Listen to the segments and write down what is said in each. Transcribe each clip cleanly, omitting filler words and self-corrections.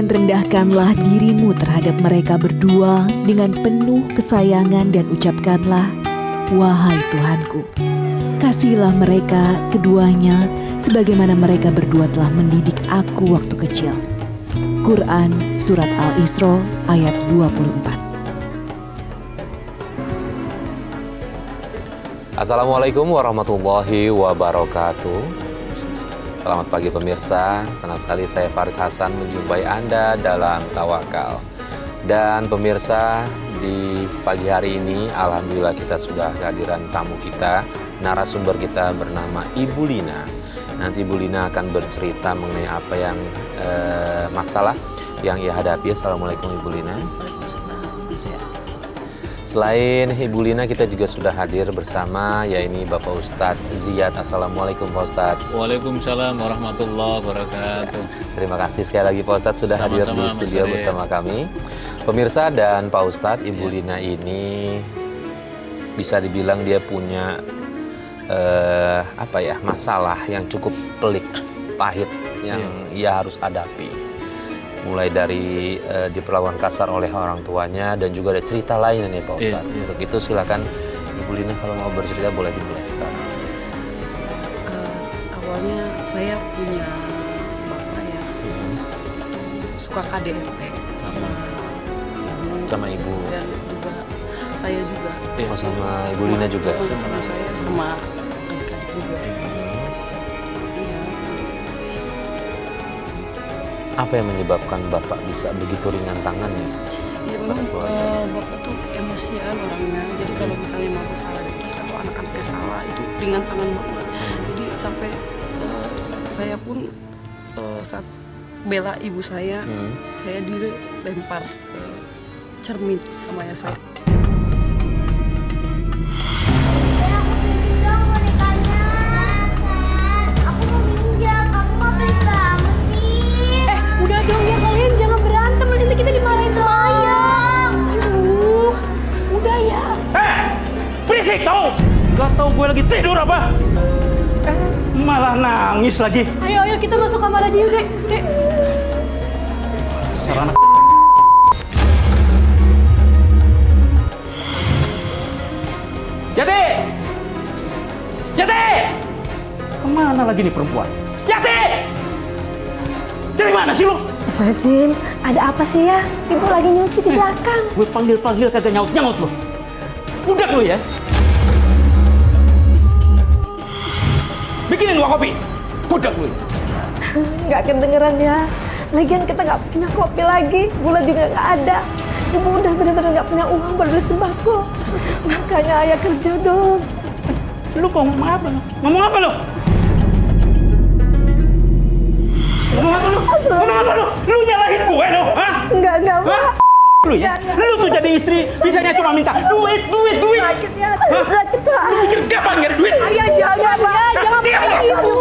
dan rendahkanlah dirimu terhadap mereka berdua dengan penuh kesayangan dan ucapkanlah, wahai Tuhanku, kasihilah mereka keduanya sebagaimana mereka berdua telah mendidik aku waktu kecil. Quran Surat Al-Isra ayat 24. Assalamualaikum warahmatullahi wabarakatuh. Selamat pagi pemirsa, senang sekali saya Farid Hasan menjumpai Anda dalam Tawakal. Dan pemirsa, di pagi hari ini alhamdulillah kita sudah kehadiran tamu kita, narasumber kita bernama Ibu Lina. Nanti Ibu Lina akan bercerita mengenai apa yang masalah yang ia hadapi. Assalamualaikum Ibu Lina. Selain Ibu Lina, kita juga sudah hadir bersama, yaitu Bapak Ustadz Ziyad. Assalamualaikum Pak Ustadz. Waalaikumsalam warahmatullahi wabarakatuh. Terima kasih sekali lagi Pak Ustadz sudah hadir di studio bersama kami. Pemirsa dan Pak Ustadz, Ibu Lina ini bisa dibilang dia punya masalah yang cukup pelik, pahit yang ia harus hadapi. Mulai dari diperlakukan kasar oleh orang tuanya dan juga ada cerita lain nih Pak Ustadz. Untuk itu silakan Ibu Lina kalau mau bercerita boleh dimulai sekarang. Awalnya saya punya bapak ya, suka KDRT sama ibu dan juga saya juga. Sama Ibu Lina juga. Sama saya sama adik-adik juga. Apa yang menyebabkan Bapak bisa begitu ringan tangannya? Ya memang Bapak tuh emosian orangnya. Jadi kalau misalnya mama salah dikit atau anak-anaknya salah itu ringan tangan banget. Jadi sampai saya pun saat bela ibu saya dilempar cermin sama ayah saya. Gak tau gue lagi tidur apa? Malah nangis lagi. Ayo kita masuk kamar aja yuk, Dek. Serana. Jati! Kemana lagi nih perempuan? Jati! Dari mana sih lu? Fasin, ada apa sih ya? Ibu lagi nyuci di belakang. Gue panggil kagak nyaut lu. Udah lu ya. Bikinin gua kopi. Budak lu. Nggak kedengeran ya. Lagian kita nggak punya kopi lagi. Gula juga nggak ada. Ibu udah benar-benar nggak punya uang buat beli sembako. Makanya ayah kerja dong. Lu ngomong apa lu? Ngomong apa lu? Ngomong apa lu? Lu nyalahin gue lu? Hah? Enggak, Pak. Lu ya? Lu tuh jadi istri bisanya cuma minta duit. Sakit ya. Sakit, Pak. Lu mikir kapan nggak ada duit? Ayah jangan, jangan begitu.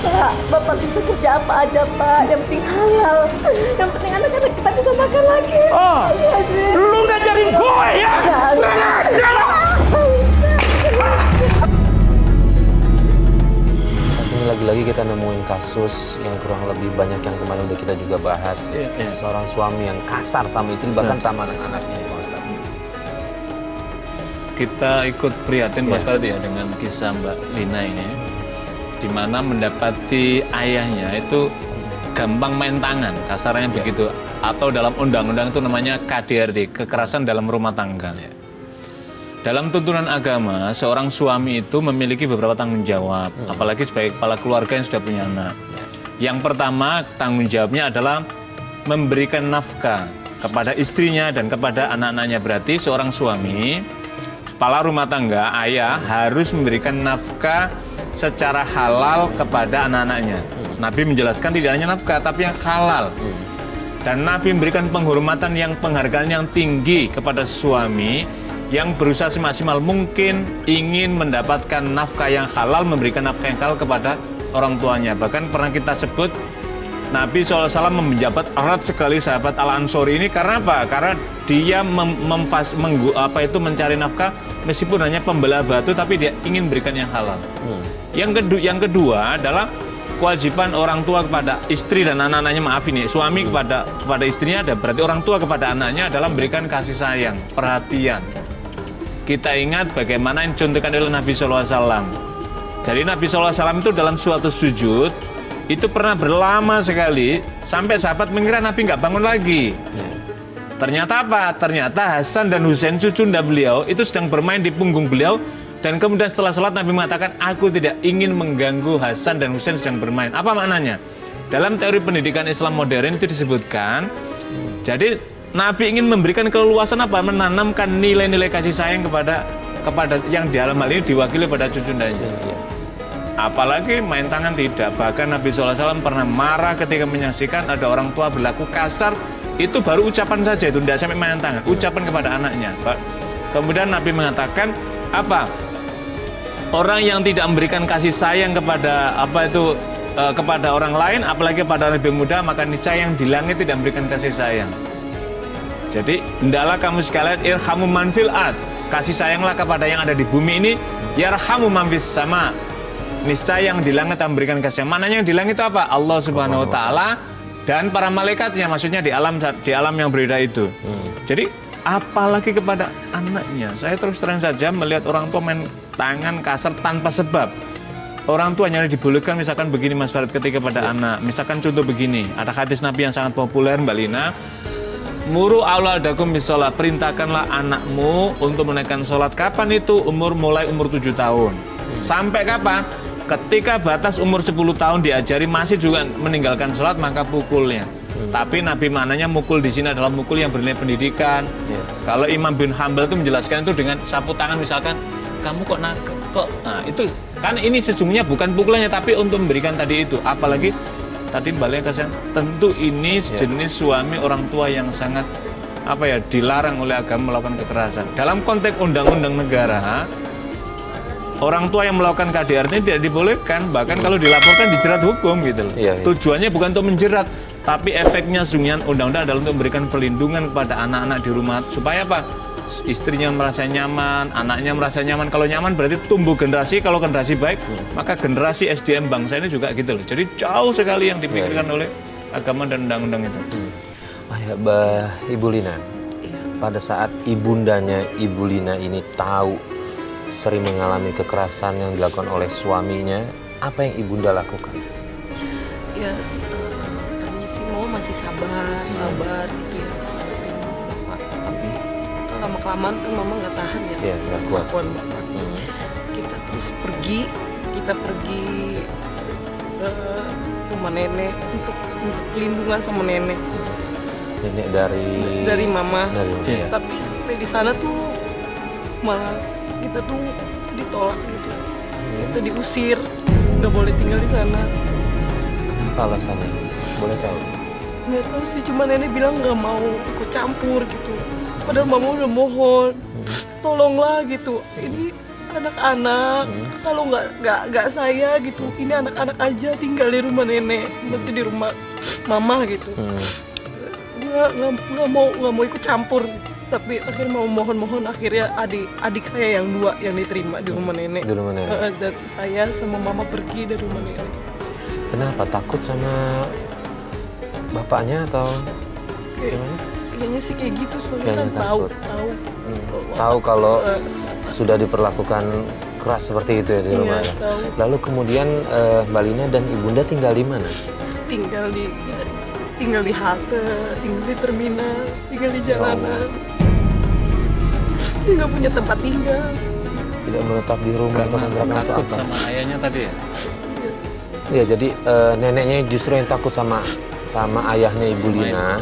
Pak, Bapak bisa kerja apa aja, Pak. Yang penting halal. Yang penting anak-anak kita bisa makan lagi. Oh, lu ngajarin gue ya? Saat ini lagi-lagi kita nemuin kasus yang kurang lebih banyak yang kemarin udah kita juga bahas. Seorang suami yang kasar sama istri bahkan sama anak-anaknya Pak Ustadz. Kita ikut prihatin Mas Farid ya dengan kisah Mbak Lina ini, di mana mendapati ayahnya itu gampang main tangan, kasarnya begitu, atau dalam undang-undang itu namanya KDRT, kekerasan dalam rumah tangga. Dalam tuntunan agama, seorang suami itu memiliki beberapa tanggung jawab, apalagi sebagai kepala keluarga yang sudah punya anak. Yang pertama, tanggung jawabnya adalah memberikan nafkah kepada istrinya dan kepada anak-anaknya. Berarti seorang suami, kepala rumah tangga, ayah harus memberikan nafkah secara halal kepada anak-anaknya. Nabi menjelaskan tidak hanya nafkah, tapi yang halal. Dan Nabi memberikan penghormatan penghargaan yang tinggi kepada suami yang berusaha semaksimal mungkin ingin mendapatkan nafkah yang halal, memberikan nafkah yang halal kepada orang tuanya. Bahkan pernah kita sebut Nabi SAW menjabat erat sekali sahabat Al-Ansori ini karena apa? Karena dia mencari nafkah meskipun hanya pembelah batu, tapi dia ingin berikan yang halal. Yang kedua adalah kewajiban orang tua kepada istri dan anak-anaknya, maaf ini, suami kepada istrinya ada, berarti orang tua kepada anaknya adalah memberikan kasih sayang, perhatian. Kita ingat bagaimana yang dicontohkan oleh Nabi SAW. Jadi Nabi SAW itu dalam suatu sujud itu pernah berlama sekali sampai sahabat mengira Nabi nggak bangun lagi. Ternyata apa? Ternyata Hasan dan Husain cucunda beliau itu sedang bermain di punggung beliau, dan kemudian setelah sholat Nabi mengatakan, aku tidak ingin mengganggu Hasan dan Husain sedang bermain. Apa maknanya? Dalam teori pendidikan Islam modern itu disebutkan, jadi Nabi ingin memberikan keleluasan apa? Menanamkan nilai-nilai kasih sayang kepada yang di dalam hal ini diwakili pada cucundanya. Apalagi main tangan tidak. Bahkan Nabi SAW pernah marah ketika menyaksikan ada orang tua berlaku kasar. Itu baru ucapan saja, itu tidak sampai main tangan. Ucapan kepada anaknya. Kemudian Nabi mengatakan apa? Orang yang tidak memberikan kasih sayang kepada kepada orang lain, apalagi kepada orang lebih muda, maka niscaya yang di langit tidak memberikan kasih sayang. Jadi hendaklah kamu sekalian irhamu man fil ard, kasih sayanglah kepada yang ada di bumi ini, yarhamu man fis sama. Niscaya yang di langit akan memberikan kasih sayang. Mananya yang di langit itu apa? Allah Subhanahu wa taala dan para malaikatnya, maksudnya di alam yang berbeda itu. Jadi apalagi kepada anaknya. Saya terus terang saja melihat orang tua main tangan kasar tanpa sebab. Orang tua hanya dibolehkan misalkan begini Mas Farid ketika pada anak. Misalkan contoh begini, ada hadis Nabi yang sangat populer Mbak Lina. Muru auladakum bisolat, perintahkanlah anakmu untuk menaikkan sholat. Kapan itu? Mulai umur 7 tahun. Sampai kapan? Ketika batas umur 10 tahun diajari masih juga meninggalkan sholat, maka pukulnya. Tapi Nabi maknanya mukul di sini adalah mukul yang bernilai pendidikan. Kalau Imam bin Hanbal itu menjelaskan itu dengan sapu tangan, misalkan kamu kok nah itu kan ini sesungguhnya bukan pukulannya, tapi untuk memberikan tadi itu. Apalagi tadi balik kasih, tentu ini sejenis suami orang tua yang sangat dilarang oleh agama melakukan kekerasan. Dalam konteks undang-undang negara, orang tua yang melakukan KDRT tidak dibolehkan, bahkan kalau dilaporkan dijerat hukum gitu loh. Tujuannya bukan untuk menjerat, tapi efeknya sungguhan undang-undang adalah untuk memberikan perlindungan kepada anak-anak di rumah supaya apa? Istrinya merasa nyaman, anaknya merasa nyaman. Kalau nyaman berarti tumbuh generasi, kalau generasi baik, maka generasi SDM bangsa ini juga gitu loh. Jadi jauh sekali yang dipikirkan oleh agama dan undang-undang itu. Ibu Lina, pada saat ibundanya Ibu Lina ini tahu sering mengalami kekerasan yang dilakukan oleh suaminya, apa yang ibunda lakukan? Ya, tadinya sih mau masih sabar gitu ya, bapak. Tapi lama-kelamaan kan mama nggak tahan ya, nggak kuat. Bapak. Kita terus pergi ke rumah nenek untuk pelindungan sama nenek. Nenek dari mama. Tapi sampai di sana tuh malah kita tuh ditolak gitu, kita diusir, nggak boleh tinggal di sana. Kenapa alasannya? Boleh tahu? Nggak tahu sih, cuma nenek bilang nggak mau ikut campur gitu. Padahal mama udah mohon, tolonglah gitu. Ini anak-anak, kalau nggak saya gitu, ini anak-anak aja tinggal di rumah nenek, nanti di rumah mama gitu. Nggak mau ikut campur. Tapi akhirnya mau mohon akhirnya adik saya yang 2 yang diterima di rumah nenek. Dan saya sama mama pergi dari rumah nenek. Kenapa? Takut sama bapaknya atau gimana? Kayaknya sih kayak gitu, soalnya kan tahu kalau sudah diperlakukan keras seperti itu ya di rumah. Lalu kemudian Mbak Lina dan ibunda tinggal di mana? Tinggal di halte, tinggal di terminal, tinggal di jalanan. Dia nggak punya tempat tinggal. Tidak menetap di rumah atau kontrakan. Takut sama ayahnya tadi ya? Iya, jadi neneknya justru yang takut sama ayahnya Ibu Lina.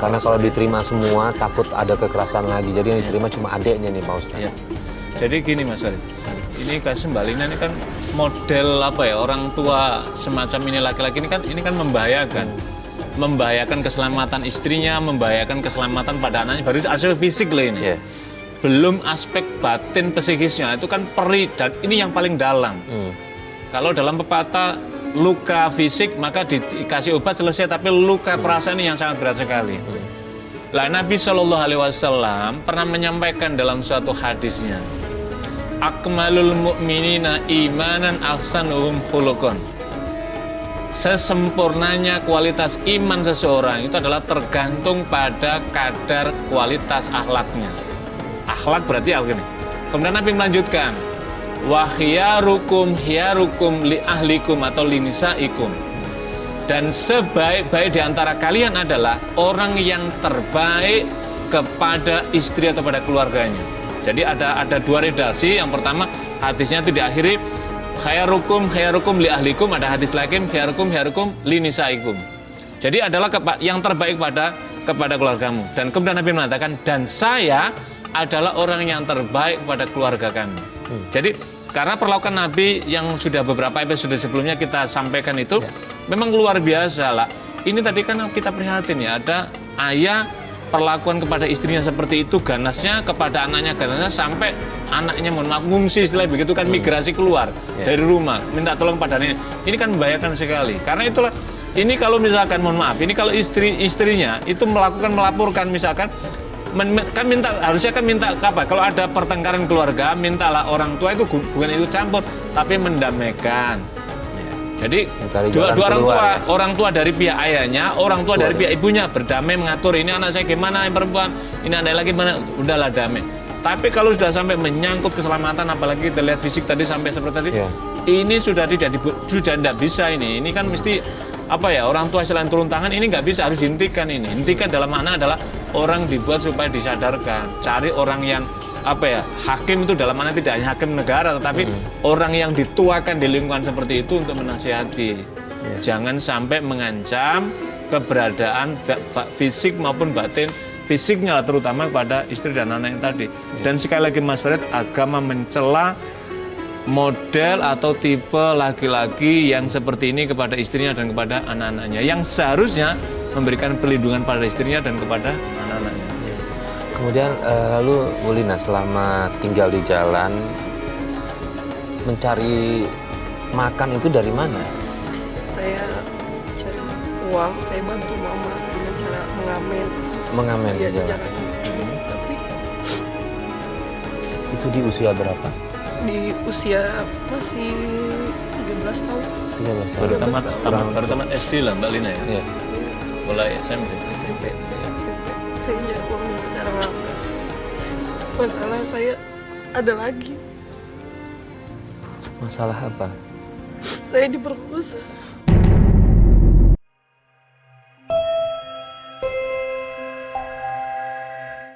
Karena kalau diterima semua takut ada kekerasan lagi. Jadi yang diterima cuma adeknya nih Pak Ustadz. Ya. Jadi gini Mas Farid, ini kasus Mbak Lina ini kan model orang tua semacam ini, laki-laki ini kan membahayakan keselamatan istrinya, membahayakan keselamatan pada anaknya. Baru aspek fisik loh ini. Belum aspek batin psikisnya, itu kan perih, dan ini yang paling dalam. Kalau dalam pepatah luka fisik maka dikasih obat selesai, tapi luka perasaan ini yang sangat berat sekali. Lah Nabi SAW pernah menyampaikan dalam suatu hadisnya, akmalul mu'minina imanan ahsanuhum khuluqan. sesempurnanya kualitas iman seseorang itu adalah tergantung pada kadar kualitas akhlaknya. Akhlak berarti apa ini? Kemudian Nabi melanjutkan, wa khiyarukum li ahlikum atau linisaikum. Dan sebaik-baik di antara kalian adalah orang yang terbaik kepada istri atau pada keluarganya. Jadi ada dua redaksi. Yang pertama hadisnya itu diakhiri khairukum li ahlikum, ada hadis lagi khairukum linisaikum. Jadi adalah yang terbaik kepada keluargamu. Dan kemudian Nabi mengatakan, dan saya adalah orang yang terbaik pada keluarga kami. Jadi karena perlakuan Nabi yang sudah beberapa episode sebelumnya kita sampaikan itu memang luar biasa lah. Ini tadi kan kita prihatin ya, ada ayah perlakuan kepada istrinya seperti itu, ganasnya kepada anaknya ganasnya, sampai anaknya mohon maaf ngungsi, istilah begitu kan, migrasi keluar dari rumah minta tolong pada anaknya. Ini kan membahayakan sekali. Karena itulah ini kalau misalkan mohon maaf, ini kalau istrinya itu melaporkan misalkan kan harusnya minta apa? Kalau ada pertengkaran keluarga, mintalah orang tua itu bukan ikut campur, tapi mendamaikan. Jadi dua orang tua dari pihak ayahnya, orang tua dari pihak ibunya berdamai mengatur, ini anak saya gimana yang perempuan, ini anak lagi gimana, udahlah damai. Tapi kalau sudah sampai menyangkut keselamatan, apalagi kita lihat fisik tadi sampai seperti tadi, ini sudah tidak bisa ini. Ini kan mesti apa ya, orang tua selain turun tangan, ini nggak bisa, harus dihentikan ini. Hentikan dalam makna adalah orang dibuat supaya disadarkan, cari orang yang apa ya, hakim itu dalam mana tidak hanya hakim negara, tetapi orang yang dituakan di lingkungan seperti itu untuk menasihati. Jangan sampai mengancam keberadaan fisik maupun batin, fisiknya terutama kepada istri dan anak yang tadi. Dan sekali lagi Mas Farid, agama mencela model atau tipe laki-laki yang seperti ini kepada istrinya dan kepada anak-anaknya, yang seharusnya memberikan perlindungan pada istrinya dan kepada anak-anaknya. Kemudian lalu Bu Lina selama tinggal di jalan mencari makan itu dari mana? Saya cari uang, saya bantu mama dengan cara mengamen. Di jalan. Tapi Itu di usia berapa? di usia masih 13 tahun. 13 tahun. Baru tamat SD lah Mbak Lina ya? Iya. Mulai SMP. Saya nyari uang dengan cara ngamen. Masalah saya ada lagi. Masalah apa? Saya diperkosa.